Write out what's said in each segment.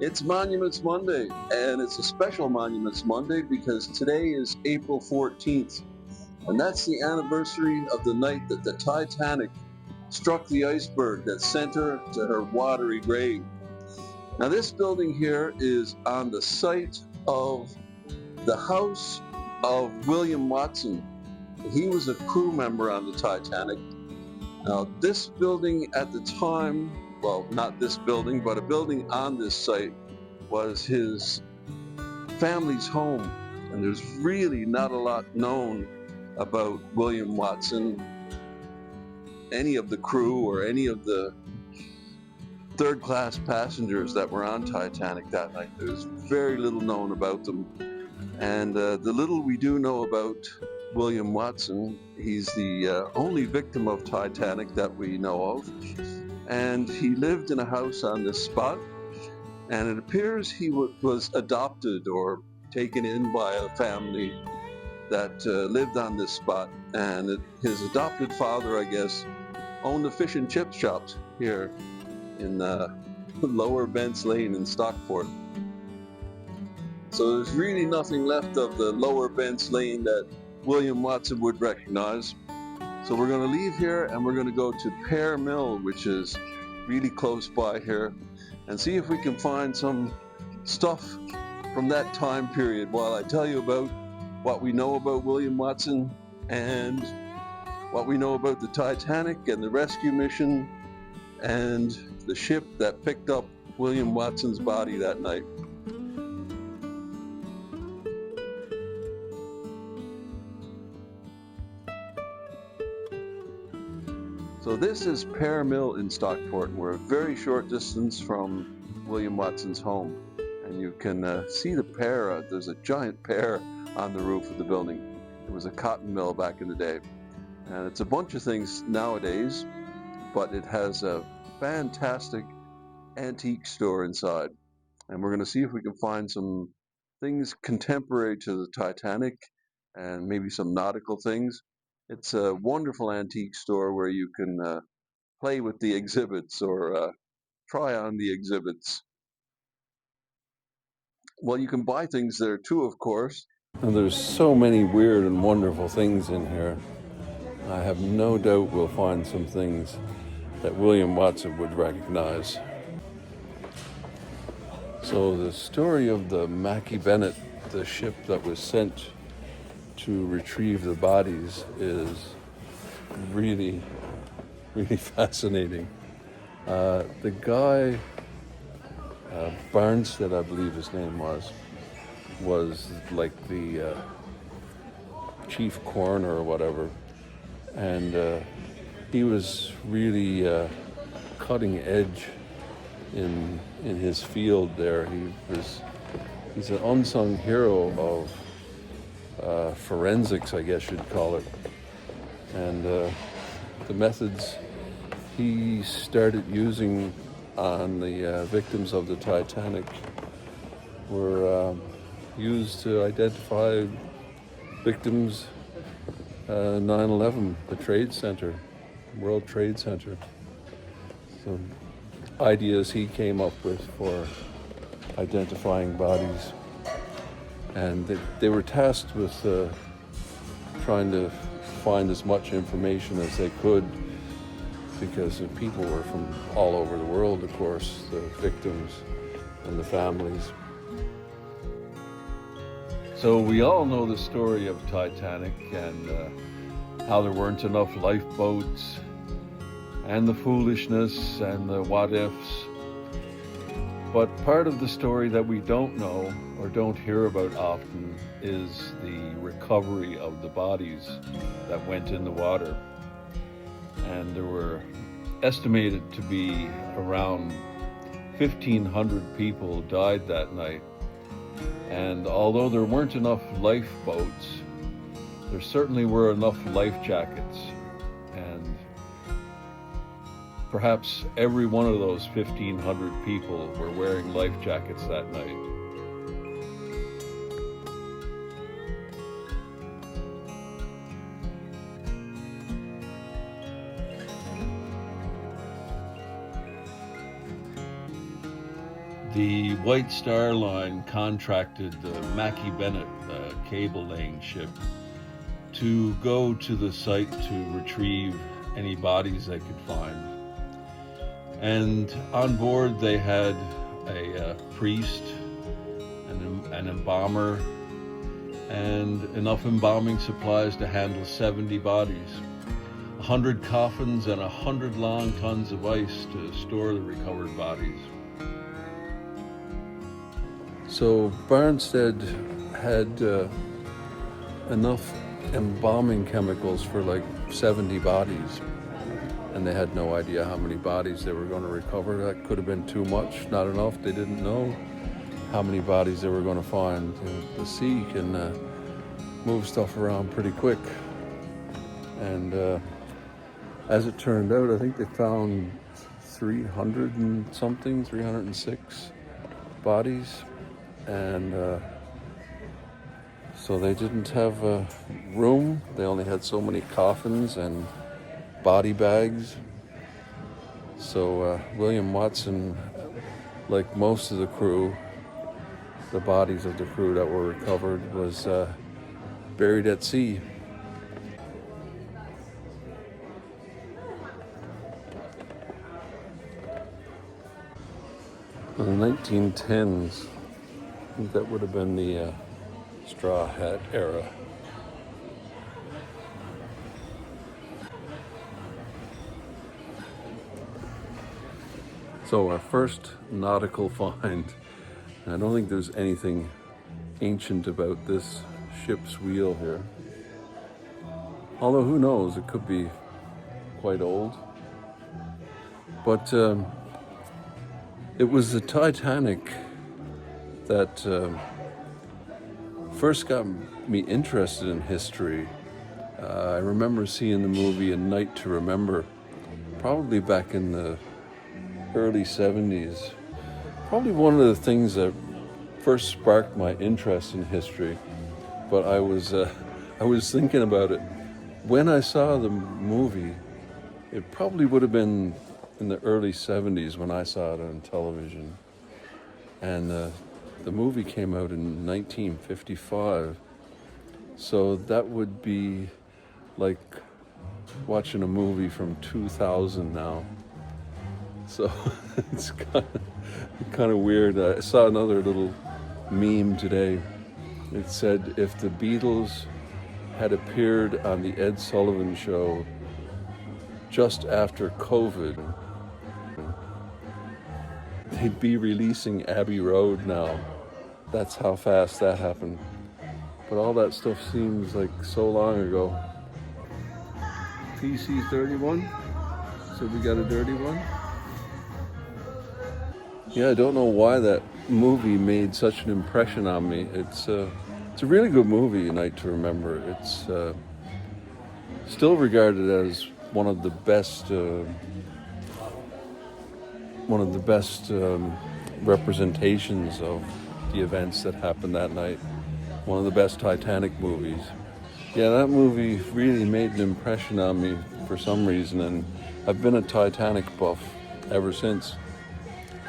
It's Monuments Monday, and it's a special Monuments Monday because today is April 14th, and that's the anniversary of the night that the Titanic struck the iceberg that sent her to her watery grave. Now, this building here is on the site of the house of William Watson. He was a crew member on the Titanic. Now, this building at the time, well, not this building, but a building on this site was his family's home. And there's really not a lot known about William Watson, any of the crew or any of the third-class passengers that were on Titanic that night. There's very little known about them. And the little we do know about William Watson, he's the only victim of Titanic that we know of. And he lived in a house on this spot. And it appears he was adopted or taken in by a family that lived on this spot. And his adopted father, I guess, owned a fish and chip shop here in Lower Bents Lane in Stockport. So there's really nothing left of the Lower Bents Lane that William Watson would recognize. So we're going to leave here and we're going to go to Pear Mill, which is really close by here, and see if we can find some stuff from that time period while I tell you about what we know about William Watson and what we know about the Titanic and the rescue mission and the ship that picked up William Watson's body that night. So this is Pear Mill in Stockport, and we're a very short distance from William Watson's home. And you can see the pear. There's a giant pear on the roof of the building. It was a cotton mill back in the day. And it's a bunch of things nowadays, but it has a fantastic antique store inside. And we're going to see if we can find some things contemporary to the Titanic and maybe some nautical things. It's a wonderful antique store where you can play with the exhibits or try on the exhibits. Well, you can buy things there too, of course. And there's so many weird and wonderful things in here. I have no doubt we'll find some things that William Watson would recognize. So the story of the Mackay Bennett, the ship that was sent to retrieve the bodies, is really, really fascinating. The guy, Barnstead, I believe his name was like the chief coroner or whatever, and he was really cutting edge in his field there. He's an unsung hero of forensics, I guess you'd call it. And the methods he started using on the victims of the Titanic were used to identify victims 9/11, the Trade Center, World Trade Center. So ideas he came up with for identifying bodies. And they were tasked with trying to find as much information as they could, because the people were from all over the world, of course, the victims and the families. So we all know the story of Titanic and how there weren't enough lifeboats and the foolishness and the what ifs. But part of the story that we don't know or don't hear about often is the recovery of the bodies that went in the water. And there were estimated to be around 1,500 people died that night. And although there weren't enough lifeboats, there certainly were enough life jackets. And perhaps every one of those 1,500 people were wearing life jackets that night. The White Star Line contracted the Mackay Bennett cable laying ship to go to the site to retrieve any bodies they could find. And on board they had a priest, an embalmer, and enough embalming supplies to handle 70 bodies, 100 coffins, and 100 long tons of ice to store the recovered bodies. So Barnstead had enough embalming chemicals for like 70 bodies, and they had no idea how many bodies they were going to recover. That could have been too much, not enough. They didn't know how many bodies they were going to find. The sea can move stuff around pretty quick, and as it turned out, I think they found 306 bodies. And so they didn't have room. They only had so many coffins and body bags. So William Watson, like most of the crew, the bodies of the crew that were recovered, was buried at sea. In the 1910s, I think that would have been the straw hat era. So our first nautical find, I don't think there's anything ancient about this ship's wheel here. Although who knows, it could be quite old. But it was the Titanic that first got me interested in history. I remember seeing the movie A Night to Remember, probably back in the early 70s. Probably one of the things that first sparked my interest in history. But I was thinking about it. When I saw the movie, it probably would have been in the early 70s when I saw it on television. And the movie came out in 1955, so that would be like watching a movie from 2000 now. So it's kind of weird. I saw another little meme today. It said, if the Beatles had appeared on the Ed Sullivan Show just after COVID, they'd be releasing Abbey Road now. That's how fast that happened. But all that stuff seems like so long ago. PC 31, so we got a dirty one. Yeah, I don't know why that movie made such an impression on me. It's a really good movie, A Night to Remember. It's still regarded as one of the best representations of the events that happened that night. One of the best Titanic movies. Yeah, that movie really made an impression on me for some reason, and I've been a Titanic buff ever since.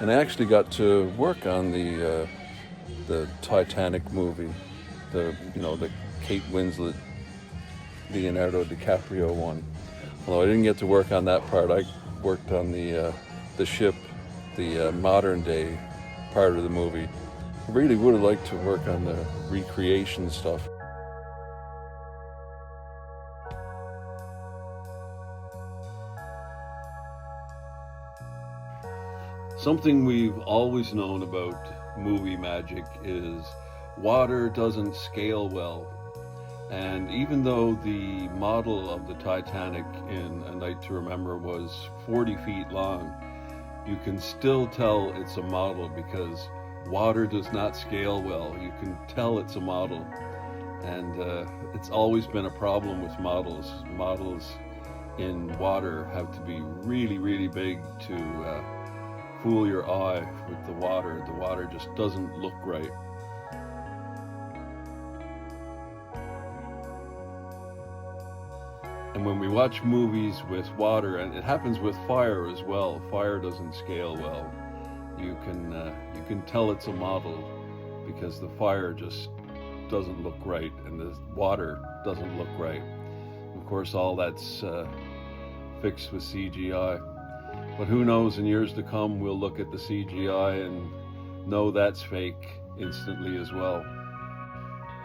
And I actually got to work on the Titanic movie, the Kate Winslet, Leonardo DiCaprio one. Although I didn't get to work on that part, I worked on the ship, the modern day part of the movie. I really would have liked to work on the recreation stuff. Something we've always known about movie magic is water doesn't scale well. And even though the model of the Titanic in A Night to Remember was 40 feet long, you can still tell it's a model because water does not scale well. You can tell it's a model. And it's always been a problem with models. Models in water have to be really, really big to fool your eye with the water. The water just doesn't look right. And when we watch movies with water, and it happens with fire as well, fire doesn't scale well. you can tell it's a model because the fire just doesn't look right and the water doesn't look right. Of course, all that's fixed with CGI. But who knows, in years to come, we'll look at the CGI and know that's fake instantly as well.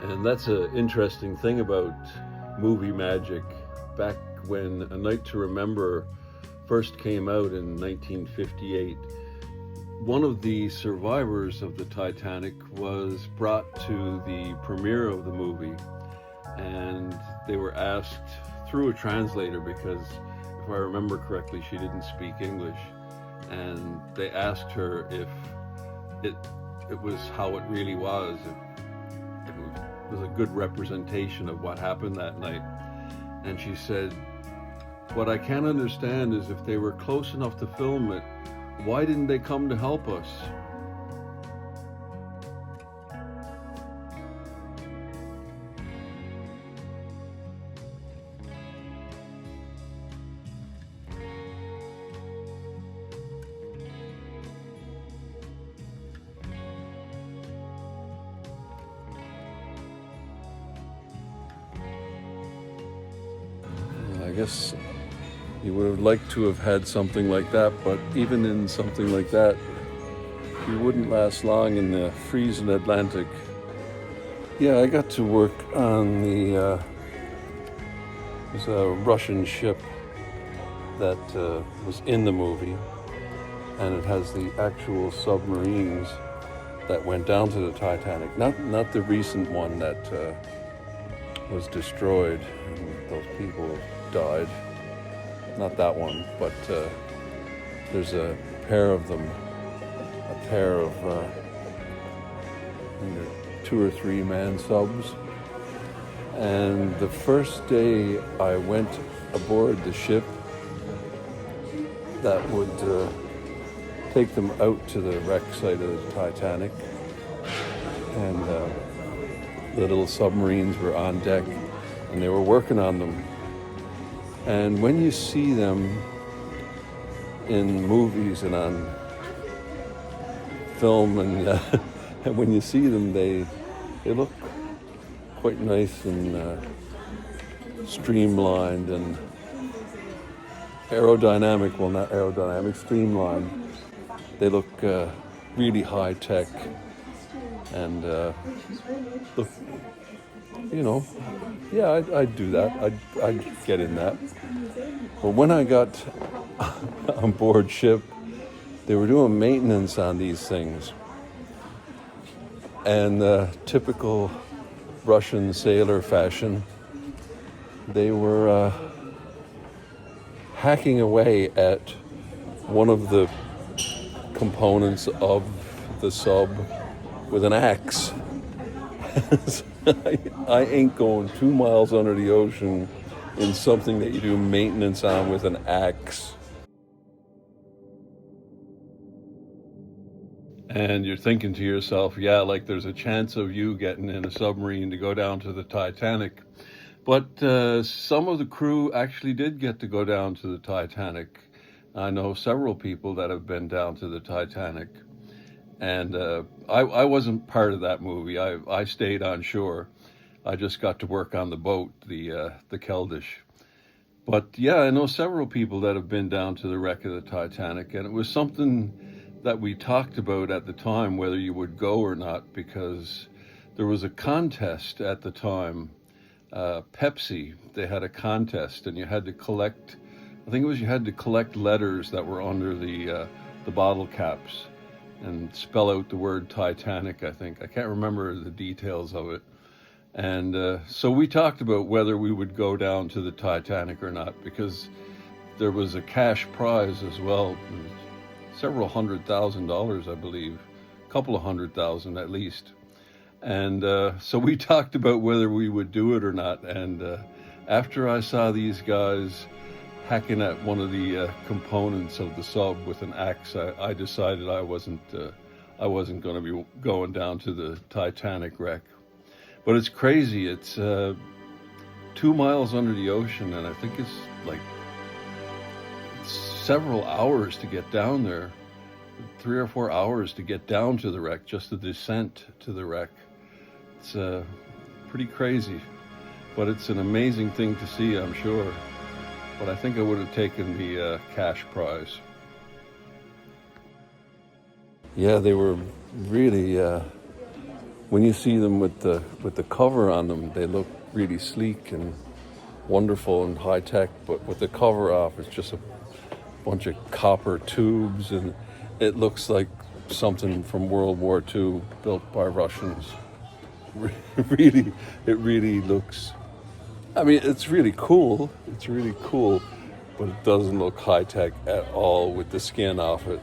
And that's an interesting thing about movie magic. Back when A Night to Remember first came out in 1958, one of the survivors of the Titanic was brought to the premiere of the movie, and they were asked through a translator, because if I remember correctly, she didn't speak English, and they asked her if it was how it really was, if it was a good representation of what happened that night. And she said, "What I can't understand is if they were close enough to film it, why didn't they come to help us?" I guess you would have liked to have had something like that, but even in something like that, you wouldn't last long in the freezing Atlantic. Yeah, I got to work on there's a Russian ship that was in the movie, and it has the actual submarines that went down to the Titanic. Not the recent one that was destroyed and those people died. Not that one, but there's a pair of them, a pair of 2 or 3 man subs. And the first day I went aboard the ship that would take them out to the wreck site of the Titanic, and the little submarines were on deck and they were working on them. And when you see them in movies and on film, and and when you see them, they look quite nice and streamlined and aerodynamic. Well, not aerodynamic, streamlined. They look really high tech and look, yeah, I'd do that. I'd get in that. But when I got on board ship, they were doing maintenance on these things. And typical Russian sailor fashion, they were hacking away at one of the components of the sub with an axe. I ain't going 2 miles under the ocean in something that you do maintenance on with an axe. And you're thinking to yourself, yeah, like there's a chance of you getting in a submarine to go down to the Titanic. But some of the crew actually did get to go down to the Titanic. I know several people that have been down to the Titanic. And I wasn't part of that movie. I stayed on shore. I just got to work on the boat, the Keldysh. But yeah, I know several people that have been down to the wreck of the Titanic, and it was something that we talked about at the time, whether you would go or not, because there was a contest at the time. Pepsi, they had a contest, and you had to collect, you had to collect letters that were under the bottle caps and spell out the word Titanic, I think. I can't remember the details of it. And so we talked about whether we would go down to the Titanic or not, because there was a cash prize as well, several $100,000, I believe, a couple of $100,000 at least. And so we talked about whether we would do it or not. And after I saw these guys hacking at one of the components of the sub with an axe, I decided I wasn't going to be going down to the Titanic wreck. But it's crazy. It's 2 miles under the ocean, and I think it's several hours to get down there. 3 or 4 hours to get down to the wreck, just the descent to the wreck. It's pretty crazy, but it's an amazing thing to see, I'm sure. But I think I would have taken the cash prize. Yeah, they were really, when you see them with the cover on them, they look really sleek and wonderful and high tech, but with the cover off, it's just a bunch of copper tubes, and it looks like something from World War II built by Russians. Really, it really looks, I mean, it's really cool, but it doesn't look high tech at all with the skin off it.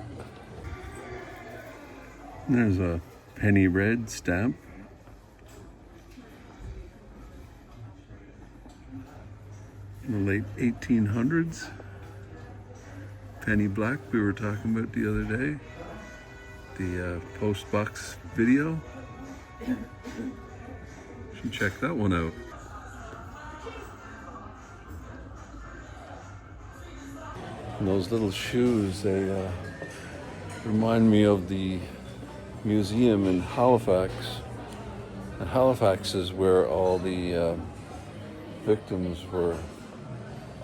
There's a penny red stamp. In the late 1800s. Penny black we were talking about the other day. The post box video. Should check that one out. And those little shoes, they remind me of the museum in Halifax. And Halifax is where all the victims were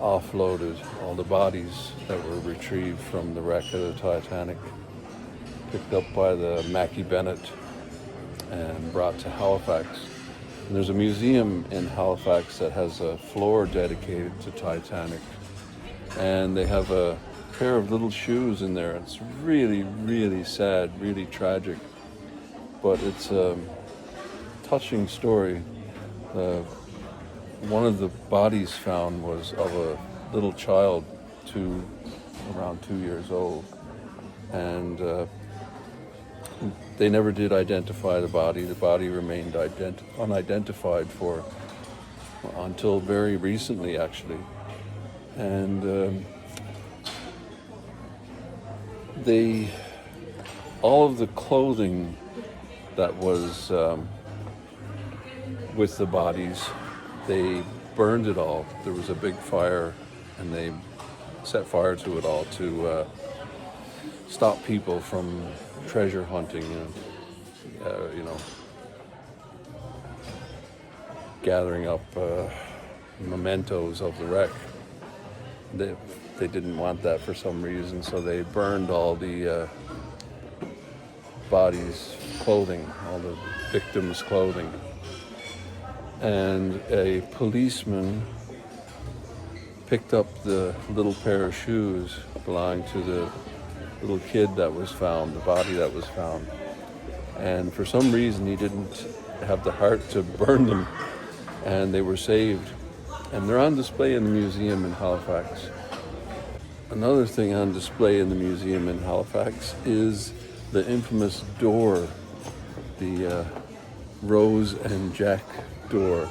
offloaded, all the bodies that were retrieved from the wreck of the Titanic, picked up by the Mackay Bennett and brought to Halifax. And there's a museum in Halifax that has a floor dedicated to Titanic, and they have a pair of little shoes in there. It's really, really sad, really tragic, but it's a touching story. One of the bodies found was of a little child, around 2 years old, and they never did identify the body. The body remained unidentified until very recently, actually. And all of the clothing that was with the bodies, they burned it all. There was a big fire, and they set fire to it all to stop people from treasure hunting and, gathering up mementos of the wreck. They didn't want that for some reason, so they burned all the bodies' clothing, all the victims' clothing. And a policeman picked up the little pair of shoes belonging to the little kid that was found, the body that was found. And for some reason, he didn't have the heart to burn them, and they were saved. And they're on display in the museum in Halifax. Another thing on display in the museum in Halifax is the infamous door, the Rose and Jack door.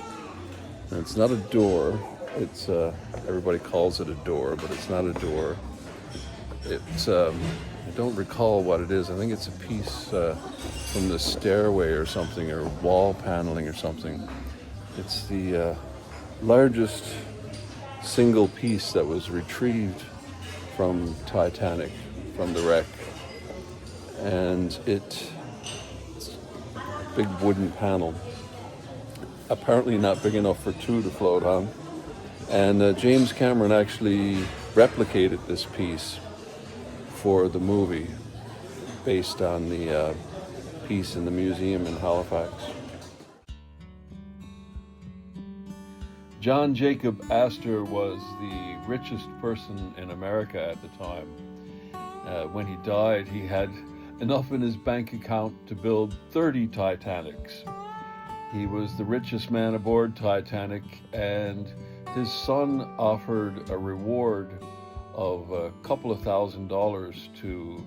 And it's not a door. It's everybody calls it a door, but it's not a door. It's I don't recall what it is. I think it's a piece from the stairway or something, or wall paneling or something. It's the largest single piece that was retrieved from Titanic, from the wreck. And it's a big wooden panel, apparently not big enough for two to float on. And James Cameron actually replicated this piece for the movie based on the piece in the museum in Halifax. John Jacob Astor was the richest person in America at the time. When he died, he had enough in his bank account to build 30 Titanics. He was the richest man aboard Titanic, and his son offered a reward of a couple of $1,000s to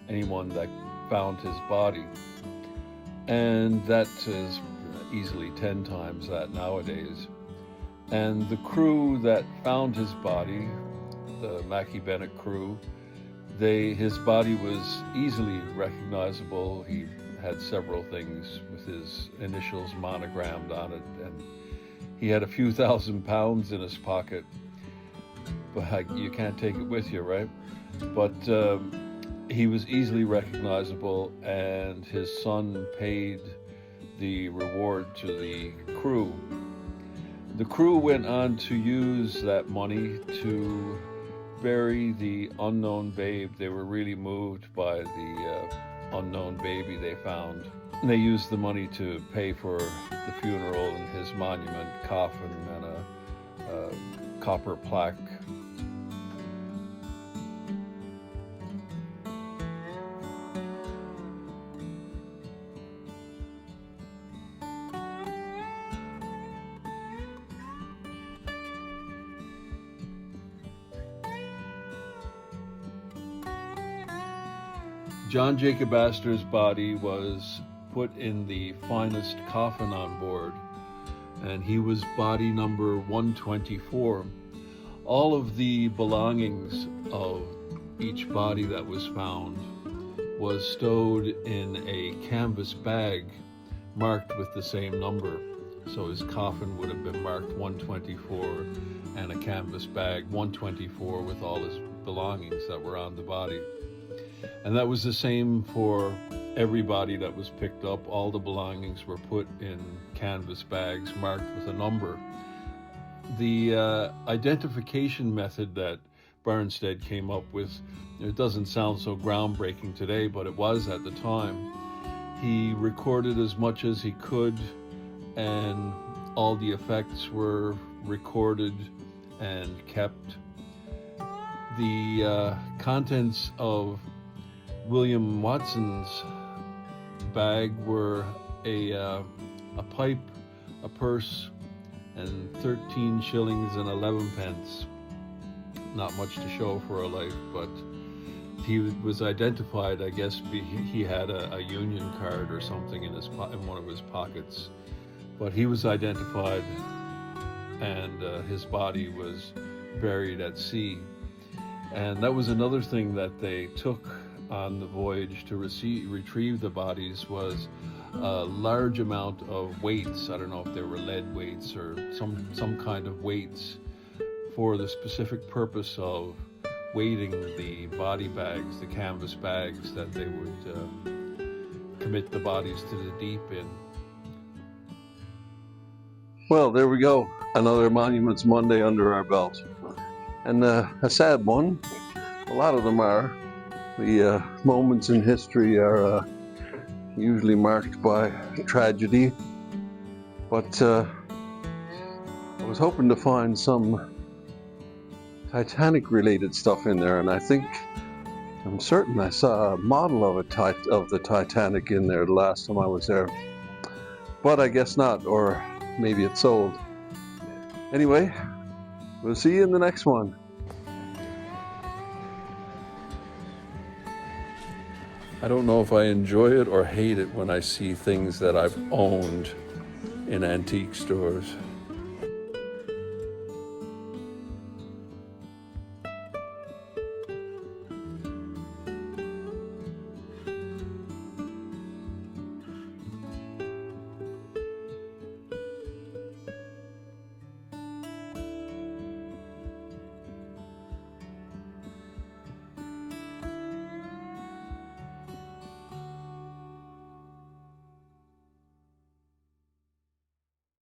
anyone that found his body. And that is easily 10 times that nowadays. And the crew that found his body, the Mackay Bennett crew, his body was easily recognizable. He had several things with his initials monogrammed on it, and he had a few £1,000s in his pocket. But you can't take it with you, right? But he was easily recognizable, and his son paid the reward to the crew. The crew went on to use that money to bury the unknown babe. They were really moved by the unknown baby they found. And they used the money to pay for the funeral and his monument, coffin, and a copper plaque. John Jacob Astor's body was put in the finest coffin on board, and he was body number 124. All of the belongings of each body that was found was stowed in a canvas bag marked with the same number. So his coffin would have been marked 124, and a canvas bag 124 with all his belongings that were on the body. And that was the same for every body that was picked up. All the belongings were put in canvas bags marked with a number. The identification method that Barnstead came up with, it doesn't sound so groundbreaking today, but it was at the time. He recorded as much as he could, and all the effects were recorded and kept. The contents of William Watson's bag were a pipe, a purse, and 13 shillings and 11 pence. Not much to show for a life, but he was identified. I guess he had a union card or something in one of his pockets, but he was identified, and his body was buried at sea. And that was another thing that they took on the voyage to retrieve the bodies, was a large amount of weights. I don't know if they were lead weights or some kind of weights, for the specific purpose of weighting the body bags, the canvas bags that they would commit the bodies to the deep in. Well, there we go. Another Monuments Monday under our belt. And a sad one. A lot of them are. The moments in history are usually marked by tragedy. But I was hoping to find some Titanic related stuff in there, and I'm certain I saw a model of the Titanic in there the last time I was there. But I guess not, or maybe it's sold. Anyway, we'll see you in the next one. I don't know if I enjoy it or hate it when I see things that I've owned in antique stores.